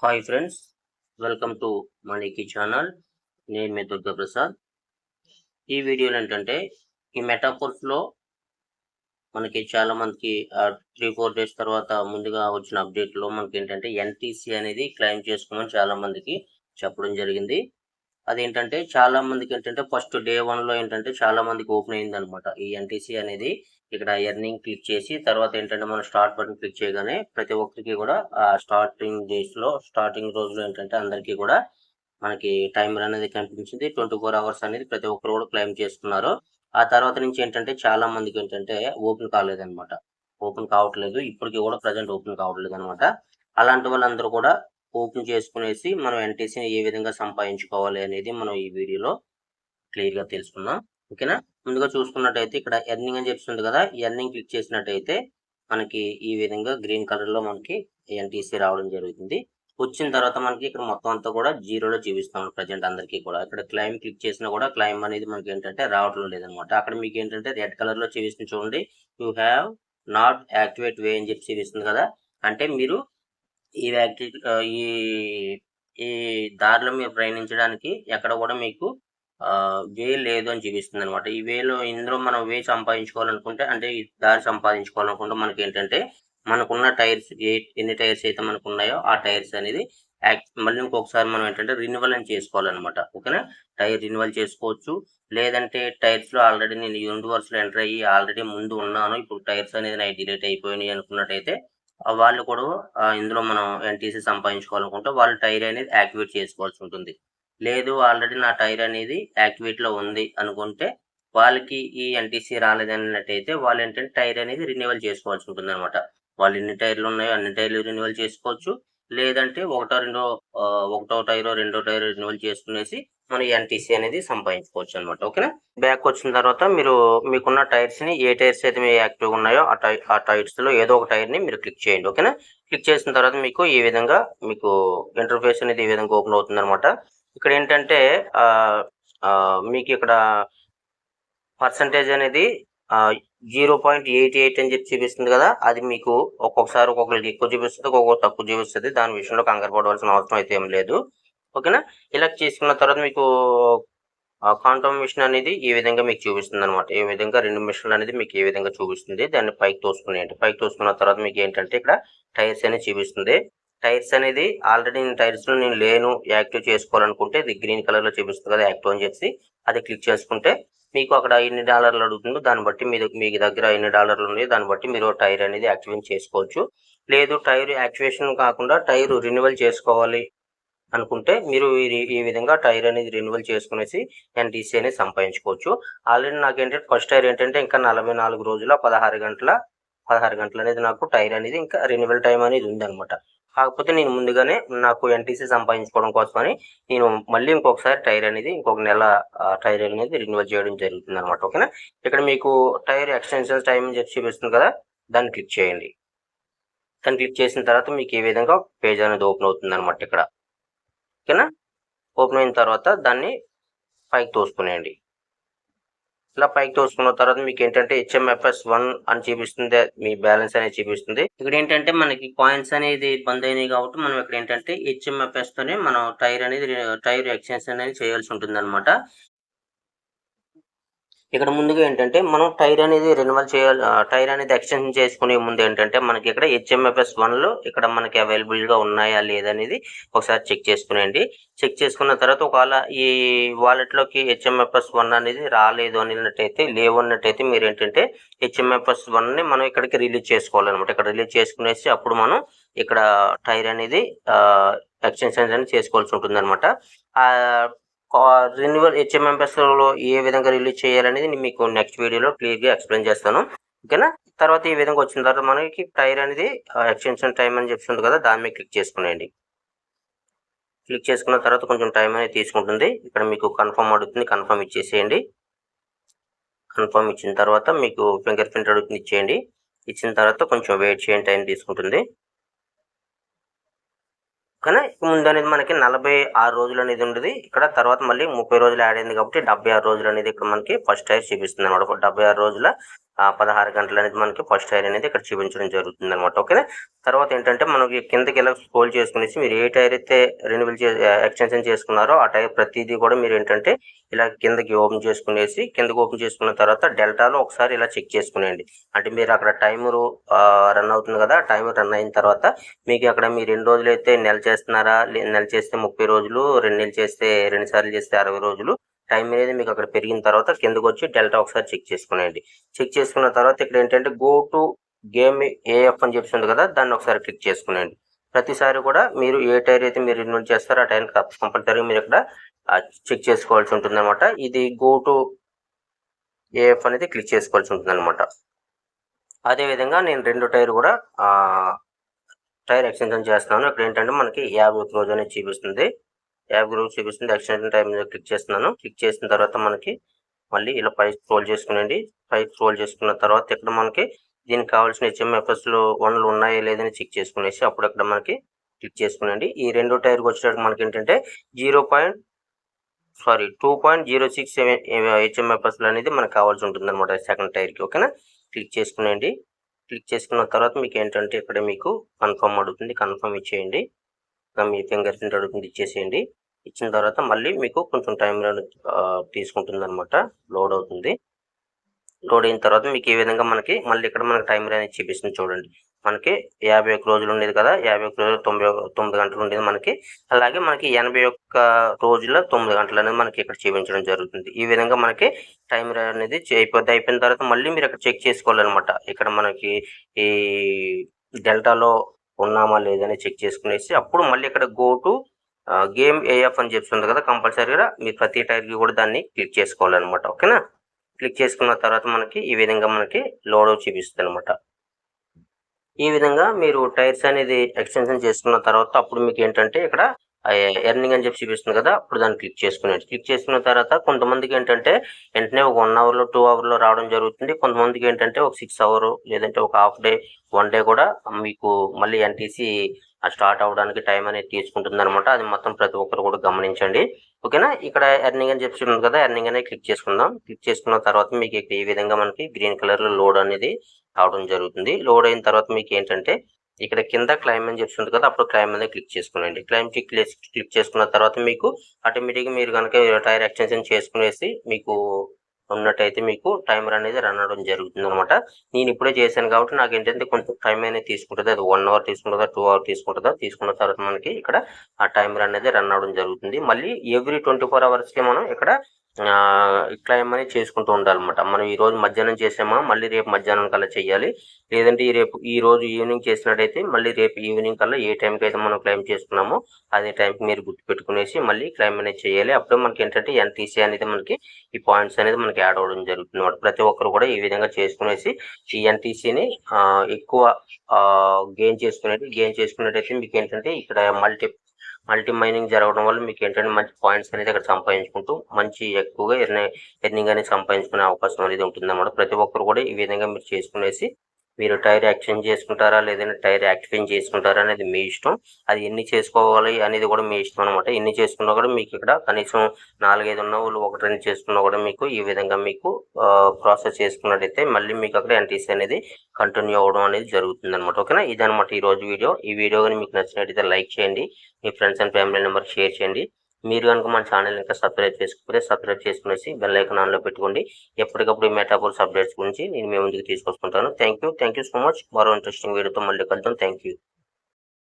Hi friends, welcome to మనీకి channel. నేను మీ దుర్గా ప్రసాద్. ఈ వీడియోలో ఏంటంటే ఈ మెటాఫోర్స్లో మనకి చాలా మందికి 3-4 డేస్ తర్వాత ముందుగా వచ్చిన అప్డేట్లో మనకి ఏంటంటే ఎన్టీసీ అనేది క్లెయిమ్ చేసుకోమని చాలా మందికి చెప్పడం జరిగింది. అదేంటంటే చాలా మందికి ఏంటంటే ఫస్ట్ డే 1లో ఏంటంటే చాలా మందికి ఓపెన్ అయిందనమాట. ఈ ఎన్టీసీ అనేది ఇక్కడ ఎర్నింగ్ క్లిక్ చేసి తర్వాత ఏంటంటే మనం స్టార్ట్ బటన్ క్లిక్ చేయగానే ప్రతి ఒక్కరికి కూడా స్టార్టింగ్ రోజులో ఏంటంటే అందరికీ కూడా మనకి టైమర్ అనేది కనిపించింది. 24 అవర్స్ అనేది ప్రతి ఒక్కరు కూడా క్లెయిమ్ చేసుకున్నారు. ఆ తర్వాత నుంచి ఏంటంటే చాలా మందికి ఏంటంటే ఓపెన్ కాలేదనమాట. ఓపెన్ కావట్లేదు. ఇప్పటికి కూడా ప్రెజెంట్ ఓపెన్ కావట్లేదనమాట. అలాంటి వాళ్ళందరూ కూడా ఓపెన్ చేసుకునేసి మనం ఎన్టీసీని ఏ విధంగా సంపాదించుకోవాలి అనేది మనం ఈ వీడియోలో క్లియర్‌గా తెలుసుకుందాం. ఓకేనా? ముందుగా చూసుకున్నట్టయితే ఇక్కడ ఎర్నింగ్ అని చెప్పేసి ఉంది కదా! ఈ ఎర్నింగ్ క్లిక్ చేసినట్టయితే మనకి ఈ విధంగా గ్రీన్ కలర్‌లో మనకి ఎన్టీసీ రావడం జరుగుతుంది. వచ్చిన తర్వాత మనకి ఇక్కడ మొత్తం అంతా కూడా జీరోలో చూపిస్తాం ప్రెజెంట్ అందరికీ కూడా. ఇక్కడ క్లెయిమ్ క్లిక్ చేసినా కూడా క్లెయిమ్ అనేది మనకేంటంటే రావట్లేదు లేదనమాట. అక్కడ మీకేంటంటే రెడ్ కలర్‌లో చూపిస్తుంది చూడండి. యూ హావ్ నాట్ యాక్టివేట్ వే అని చెప్పి చూపిస్తుంది కదా! అంటే మీరు ఈ ఈ ఈ దారిలో మీరు ప్రయాణించడానికి ఎక్కడ కూడా మీకు వే లేదు అని చూపిస్తుందనమాట. ఈ ఇందులో మనం వే సంపాదించుకోవాలనుకుంటే అంటే ఈ దారి సంపాదించుకోవాలనుకుంటే మనకేంటంటే మనకున్న టైర్స్ ఎన్ని టైర్స్ అయితే మనకున్నాయో ఆ టైర్స్ అనేది మళ్ళీ ఇంకొకసారి మనం ఏంటంటే రెన్యువల్ అని చేసుకోవాలనమాట. ఓకేనా? టైర్ రెన్యువల్ చేసుకోవచ్చు. లేదంటే టైర్స్‌లో ఆల్రెడీ నేను యూనివర్స్‌లో ఎంటర్ అయ్యి ఆల్రెడీ ముందు ఉన్నాను. ఇప్పుడు టైర్స్ అనేది నాయి డిలీట్ అయిపోయినాయి అనుకున్నట్టయితే వాళ్ళు కూడా ఇందులో మనం ఎన్టీసీ సంపాదించుకోవాలనుకుంటే వాళ్ళు టైర్ అనేది యాక్టివేట్ చేసుకోవాల్సి ఉంటుంది. లేదు ఆల్రెడీ నా టైర్ అనేది యాక్టివేట్‌లో ఉంది అనుకుంటే వాళ్ళకి ఈ ఎన్టీసీ రాలేదన్నట్టయితే వాళ్ళేంటంటే టైర్ అనేది రెన్యువల్ చేసుకోవాల్సి ఉంటుందనమాట. వాళ్ళు ఎన్ని టైర్‌లు ఉన్నాయో అన్ని టైర్‌లు రెన్యువల్ చేసుకోవచ్చు. లేదంటే ఒకటో టైరో, రెండో టైరో రెన్యువల్ చేసుకునేసి మనం ఎన్టీసీ అనేది సంపాదించుకోవచ్చనమాట. ఓకేనా? బ్యాకొచ్చిన తర్వాత మీకున్న టైర్స్‌ని ఏ టైర్స్ అయితే మీ యాక్టివ్‌గా ఉన్నాయో ఆ టైర్స్‌లో ఏదో ఒక టైర్‌ని మీరు క్లిక్ చేయండి. ఓకేనా? క్లిక్ చేసిన తర్వాత మీకు ఈ విధంగా ఇంటర్ఫేస్ అనేది ఈ విధంగా ఓపెన్ అవుతుందనమాట. ఇక్కడేంటంటే మీకిక్కడ పర్సెంటేజ్ అనేది 0.88 అని చెప్పి చూపిస్తుంది కదా! అది మీకు ఒక్కొక్కసారి ఒక్కొక్కరికి ఎక్కువ చూపిస్తది. ఒక్కొక్కరికి తక్కువ చూపిస్తది. దాని విషయంలో కంగారు పడవలసిన అవసరం అయితే ఏం లేదు. ఓకేనా? ఇలా చేసుకున్న తర్వాత మీకు కాన్ఫర్మేషన్ అనేది ఈ విధంగా మీకు చూపిస్తుందనమాట. ఈ విధంగా 2 మిషన్‌లనేది మీకు ఏ విధంగా చూపిస్తుంది. దాన్ని పైకి తోసుకునేయండి. పైకి తోసుకున్న తర్వాత మీకేంటంటే ఇక్కడ టైర్స్ అనేది చూపిస్తుంది. టైర్స్ అనేది ఆల్రెడీ టైర్స్‌లో నేను లేను, యాక్టివ్ చేసుకోవాలనుకుంటే ఇది గ్రీన్ కలర్‌లో చూపిస్తుంది కదా! యాక్టివ్ అని చెప్పేసి అది క్లిక్ చేసుకుంటే మీకు అక్కడ ఎన్ని డాలర్లు అడుగుతుందో దాన్ని బట్టి మీకు దగ్గర ఎన్ని డాలర్లు ఉన్నాయో దాన్ని బట్టి మీరు టైర్ అనేది యాక్టివేట్ చేసుకోవచ్చు. లేదు టైర్ యాక్టివేషన్ కాకుండా టైర్ రెన్యువల్ చేసుకోవాలి అనుకుంటే మీరు ఈ విధంగా టైర్ అనేది రెన్యువల్ చేసుకునేసి ఎన్టీసీ అనేది సంపాదించుకోవచ్చు. ఆల్రెడీ నాకేంటంటే ఫస్ట్ టైర్ ఏంటంటే ఇంకా 44 రోజుల 16 గంటలనేది నాకు టైర్ అనేది ఇంకా రెన్యువల్ టైం అనేది ఉందనమాట. కాకపోతే నేను ముందుగానే నాకు ఎన్టీసీ సంపాదించుకోవడం కోసమని నేను మళ్ళీ ఇంకొకసారి టైర్ అనేది ఇంకొక నెల టైర్ అనేది రెన్యువల్ చేయడం జరుగుతుందనమాట. ఓకేనా? ఇక్కడ మీకు టైర్ ఎక్స్టెన్షన్ టైం అని చెప్పి చూపిస్తుంది కదా! దాన్ని క్లిక్ చేయండి. దాన్ని క్లిక్ చేసిన తర్వాత మీకు ఈ విధంగా పేజ్ అనేది ఓపెన్ అవుతుందనమాట ఇక్కడ. ఓకేనా? ఓపెన్ అయిన తర్వాత దాన్ని పైకి తోసుకునేయండి. ఇలా పైకి తోసుకున్న తర్వాత మీకేంటంటే హెచ్ఎంఎఫ్ఎస్ 1 అని చూపిస్తుంది. మీ బ్యాలెన్స్ అనేది చూపిస్తుంది. ఇక్కడేంటంటే మనకి కాయిన్స్ అనేది బందయినాయి కాబట్టి మనం ఇక్కడేంటంటే హెచ్ఎంఎఫ్ఎస్‌తోనే మనం టైర్ ఎక్స్‌చేంజ్ అనేది చేయాల్సి ఉంటుందనమాట. ఇక్కడ ముందుగా ఏంటంటే మనం టైర్ అనేది టైర్ అనేది ఎక్స్టెన్షన్ చేసుకునే ముందు ఏంటంటే మనకి ఇక్కడ హెచ్ఎంఎఫ్ఎస్ 1లో ఇక్కడ మనకి అవైలబుల్‌గా ఉన్నాయా లేదా అనేది ఒకసారి చెక్ చేసుకునేయండి. చెక్ చేసుకున్న తర్వాత ఒకవేళ ఈ వాలెట్‌లోకి హెచ్ఎంఎఫ్ఎస్ 1 అనేది రాలేదు లేవు అన్నట్టయితే మీరేంటంటే హెచ్ఎంఎఫ్ఎస్ 1ని మనం ఇక్కడికి రిలీజ్ చేసుకోవాలనమాట. ఇక్కడ రిలీజ్ చేసుకునేసి అప్పుడు మనం ఇక్కడ టైర్ అనేది ఎక్స్టెన్షన్ అనేది చేసుకోవాల్సి ఉంటుందనమాట. రెన్యువల్ హెచ్ఎంఎఫ్ఎస్‌లో ఏ విధంగా రిలీజ్ చేయాలనేది నేను మీకు నెక్స్ట్ వీడియోలో క్లియర్‌గా ఎక్స్‌ప్లెయిన్ చేస్తాను. ఓకేనా? తర్వాత ఈ విధంగా వచ్చిన తర్వాత మనకి టైర్ అనేది ఎక్స్టెన్షన్ టైమ్ అని చెప్పి ఉంది కదా! దాని మీద క్లిక్ చేసుకునేయండి. క్లిక్ చేసుకున్న తర్వాత కొంచెం టైం అనేది తీసుకుంటుంది. ఇక్కడ మీకు కన్ఫర్మ్ అడుగుతుంది. కన్ఫర్మ్ ఇచ్చేసేయండి. కన్ఫర్మ్ ఇచ్చిన తర్వాత మీకు ఫింగర్ ప్రింట్ అడుగుతుంది ఇచ్చేయండి. ఇచ్చిన తర్వాత కొంచెం వెయిట్ చేయండి. టైం తీసుకుంటుంది. కానీ ముందనేది మనకి 46 రోజులు అనేది ఉండేది. ఇక్కడ తర్వాత మళ్ళీ 30 రోజులు యాడ్ అయింది కాబట్టి 76 రోజులు అనేది ఇక్కడ మనకి ఫస్ట్ టైర్ చూపిస్తుందనమాట. 76 రోజుల 16 గంటలు అనేది మనకి ఫస్ట్ టైర్ అనేది ఇక్కడ చూపించడం జరుగుతుంది అనమాట. ఓకేనా. తర్వాత ఏంటంటే మనకి కిందకి ఇలా స్క్రోల్ చేసుకునేసి మీరు ఏ టైర్ అయితే రెన్యువల్ ఎక్స్టెన్షన్ చేసుకున్నారో ఆ టైర్ ప్రతిదీ కూడా మీరు ఏంటంటే ఇలా కిందకి ఓపెన్ చేసుకునేసి కిందకి ఓపెన్ చేసుకున్న తర్వాత డెల్టాలో ఒకసారి ఇలా చెక్ చేసుకునేయండి. అంటే మీరు అక్కడ టైమరు రన్ అవుతుంది కదా, టైమర్ రన్ అయిన తర్వాత మీకు అక్కడ మీరు 2 రోజులు అయితే నెల చేస్తున్నారా, నెల చేస్తే 30 రోజులు, 2 నెలలు చేస్తే 2 సార్లు చేస్తే 60 రోజులు టైం అనేది మీకు అక్కడ పెరిగిన తర్వాత కిందకు వచ్చి డెల్టా ఒకసారి చెక్ చేసుకునేయండి. చెక్ చేసుకున్న తర్వాత ఇక్కడ ఏంటంటే గో టు గేమ్ ఏఎఫ్ అని చెప్తుంది కదా, దాన్ని ఒకసారి క్లిక్ చేసుకునేయండి. ప్రతిసారి కూడా మీరు ఏ టైర్ అయితే మీరు రెన్యూల్ చేస్తారో ఆ టైర్ కంపల్సరీగా మీరు ఇక్కడ చెక్ చేసుకోవాల్సి ఉంటుంది అనమాట. ఇది గో టు ఏఎఫ్ అనేది క్లిక్ చేసుకోవాల్సి ఉంటుంది అనమాట. అదేవిధంగా నేను 2 టైర్ కూడా టైర్ ఎక్స్టెన్షన్ చేస్తున్నాను. ఇక్కడ ఏంటంటే మనకి 50 రోజు అనేది చూపిస్తుంది. 50 రోజు చూపిస్తుంది. ఎక్స్టెన్షన్ టైం మీద క్లిక్ చేస్తున్నాను. క్లిక్ చేసిన తర్వాత మనకి మళ్ళీ ఇలా పైకి స్క్రోల్ చేసుకునండి. పైకి స్క్రోల్ చేసుకున్న తర్వాత ఇక్కడ మనకి దీనికి కావాల్సిన హెచ్ఎంఎఫ్ఎస్లో వన్లు ఉన్నాయో లేదని చెక్ చేసుకునేసి అప్పుడు ఇక్కడ మనకి క్లిక్ చేసుకునండి. ఈ 2 టైర్కి వచ్చేటప్పుడు మనకి ఏంటంటే 2.067 హెచ్ఎంఎఫ్ఎస్లు అనేది మనకు కావాల్సి ఉంటుంది అనమాట సెకండ్ టైర్కి. ఓకేనా. క్లిక్ చేసుకునండి. క్లిక్ చేసుకున్న తర్వాత మీకు ఏంటంటే ఇక్కడ మీకు కన్ఫర్మ్ అడుగుతుంది. కన్ఫర్మ్ ఇచ్చేయండి. మీ ఫింగర్ ప్రింట్ అడుగుతుంది, ఇచ్చేసేయండి. ఇచ్చిన తర్వాత మళ్ళీ మీకు కొంచెం టైం తీసుకుంటుంది అనమాట. లోడ్ అవుతుంది. లోడ్ అయిన తర్వాత మీకు ఈ విధంగా మనకి మళ్ళీ ఇక్కడ మనకి టైమర్ అనేది చూపిస్తుంది చూడండి. మనకి 51 రోజులు ఉండేది కదా, 51 రోజులు 9 గంటలు ఉండేది మనకి. అలాగే మనకి 81 రోజుల 9 గంటలు అనేది మనకి ఇక్కడ చూపించడం జరుగుతుంది. ఈ విధంగా మనకి టైమర్ అనేది అయిపోయిన తర్వాత మళ్ళీ మీరు ఇక్కడ చెక్ చేసుకోవాలన్నమాట. ఇక్కడ మనకి ఈ డెల్టాలో ఉన్నామా లేదని చెక్ చేసుకునేసి అప్పుడు మళ్ళీ ఇక్కడ గో టు గేమ్ ఏఎఫ్ అని చెప్తుంది కదా, కంపల్సరీగా మీరు ప్రతి టైర్కి కూడా దాన్ని క్లిక్ చేసుకోవాలన్నమాట. ఓకేనా. క్లిక్ చేసుకున్న తర్వాత మనకి ఈ విధంగా మనకి లోడ్ చూపిస్తుంది అనమాట. ఈ విధంగా మీరు టైర్స్ అనేది ఎక్స్టెన్షన్ చేసుకున్న తర్వాత అప్పుడు మీకు ఏంటంటే ఇక్కడ ఎర్నింగ్ అని చెప్పి చూపిస్తుంది కదా, అప్పుడు దాన్ని క్లిక్ చేసుకునేది. క్లిక్ చేసుకున్న తర్వాత కొంతమందికి ఏంటంటే వెంటనే ఒక 1 అవర్లో 2 అవర్లో రావడం జరుగుతుంది. కొంతమందికి ఏంటంటే ఒక 6 అవర్ లేదంటే ఒక హాఫ్ డే 1 డే కూడా మీకు మళ్ళీ ఎన్టీసీ స్టార్ట్ అవ్వడానికి టైం అనేది తీసుకుంటుంది అనమాట. అది మొత్తం ప్రతి ఒక్కరు కూడా గమనించండి. ఓకేనా. ఇక్కడ ఎర్నింగ్ అని చెప్పి ఉంది కదా, ఎర్నింగ్ అనేది క్లిక్ చేసుకుందాం. క్లిక్ చేసుకున్న తర్వాత మీకు ఈ విధంగా మనకి గ్రీన్ కలర్లో లోడ్ అనేది అవడం జరుగుతుంది. లోడ్ అయిన తర్వాత మీకు ఏంటంటే ఇక్కడ కింద క్లైమ్ అని చెప్తుంది కదా, అప్పుడు క్లైమ్ అనేది క్లిక్ చేసుకునండి. క్లైమ్ క్లిక్ చేసుకున్న తర్వాత మీకు ఆటోమేటిక్గా మీరు కనుక టైర్ ఎక్స్టెన్షన్ చేసుకునేసి మీకు ఉన్నట్టయితే మీకు టైమర్ అనేది రన్ అవ్వడం జరుగుతుంది అనమాట. నేను ఇప్పుడే చేశాను కాబట్టి నాకు ఏంటంటే కొంచెం టైం అనేది తీసుకుంటుంది. అది 1 అవర్ తీసుకుంటుందా 2 అవర్ తీసుకుంటుందా, తీసుకున్న తర్వాత మనకి ఇక్కడ ఆ టైమర్ అనేది రన్ అవ్వడం జరుగుతుంది. మళ్ళీ ఎవ్రీ 24 అవర్స్కి మనం ఇక్కడ క్లైమ్ అనేది చేసుకుంటూ ఉండాలన్నమాట. మనం ఈ రోజు మధ్యాహ్నం చేసామా మళ్ళీ రేపు మధ్యాహ్నం కల్లా చేయాలి. లేదంటే ఈ రోజు ఈవినింగ్ చేసినట్టయితే మళ్ళీ రేపు ఈవినింగ్ కల్లా ఏ టైంకి అయితే మనం క్లైమ్ చేసుకున్నామో అదే టైంకి మీరు గుర్తుపెట్టుకునేసి మళ్ళీ క్లైమ్ అనేది చేయాలి. అప్పుడు మనకి ఏంటంటే ఎన్టీసీ అనేది మనకి ఈ పాయింట్స్ అనేది మనకి యాడ్ అవ్వడం జరుగుతుంది అన్నమాట. ప్రతి ఒక్కరు కూడా ఈ విధంగా చేసుకునేసి ఈ ఎన్టీసీని ఎక్కువ గెయిన్ చేసుకునేటైతే మీకు ఏంటంటే ఇక్కడ మల్టీ మైనింగ్ జరగడం వల్ల మీకు ఏంటంటే మంచి పాయింట్స్ అనేది అక్కడ సంపాదించుకుంటూ మంచి ఎక్కువగా ఎర్నింగ్ అనేది సంపాదించుకునే అవకాశం అనేది ఉంటుంది అన్నమాట. ప్రతి ఒక్కరు కూడా ఈ విధంగా మీరు చేసుకునేసి మీరు టైర్ ఎక్స్చేంజ్ చేసుకుంటారా లేదంటే టైర్ యాక్టివేట్ చేసుకుంటారా అనేది మీ ఇష్టం. అది ఎన్ని చేసుకోవాలి అనేది కూడా మీ ఇష్టం అనమాట. ఎన్ని చేసుకున్నా కూడా మీకు ఇక్కడ కనీసం 4-5 ఉన్న వాళ్ళు 1-2 చేసుకున్నా కూడా మీకు ఈ విధంగా మీకు ప్రాసెస్ చేసుకున్నట్టయితే మళ్ళీ మీకు అక్కడ ఎన్టీసీ అనేది కంటిన్యూ అవ్వడం అనేది జరుగుతుంది అనమాట. ఓకేనా. ఇదనమాట ఈరోజు వీడియో. ఈ వీడియో కానీ మీకు నచ్చినట్టయితే లైక్ చేయండి, మీ ఫ్రెండ్స్ అండ్ ఫ్యామిలీ మెంబర్కి షేర్ చేయండి. మీరు కనుక మన ఛానల్ ఇంకా సబ్స్క్రైబ్ చేసుకోకపోతే సబ్స్క్రైబ్ చేసుకునేసి బెల్ ఐకాన్ ఆన్లో పెట్టుకోండి. ఎప్పటికప్పుడు ఈ మెటాబోల్స్ అప్డేట్స్ గురించి నేను మీ ముందుకు తీసుకొస్తుంటాను. Thank you so much. మరో ఇంట్రెస్టింగ్ వీడియోతో మళ్ళీ కలుద్దాం. Thank you.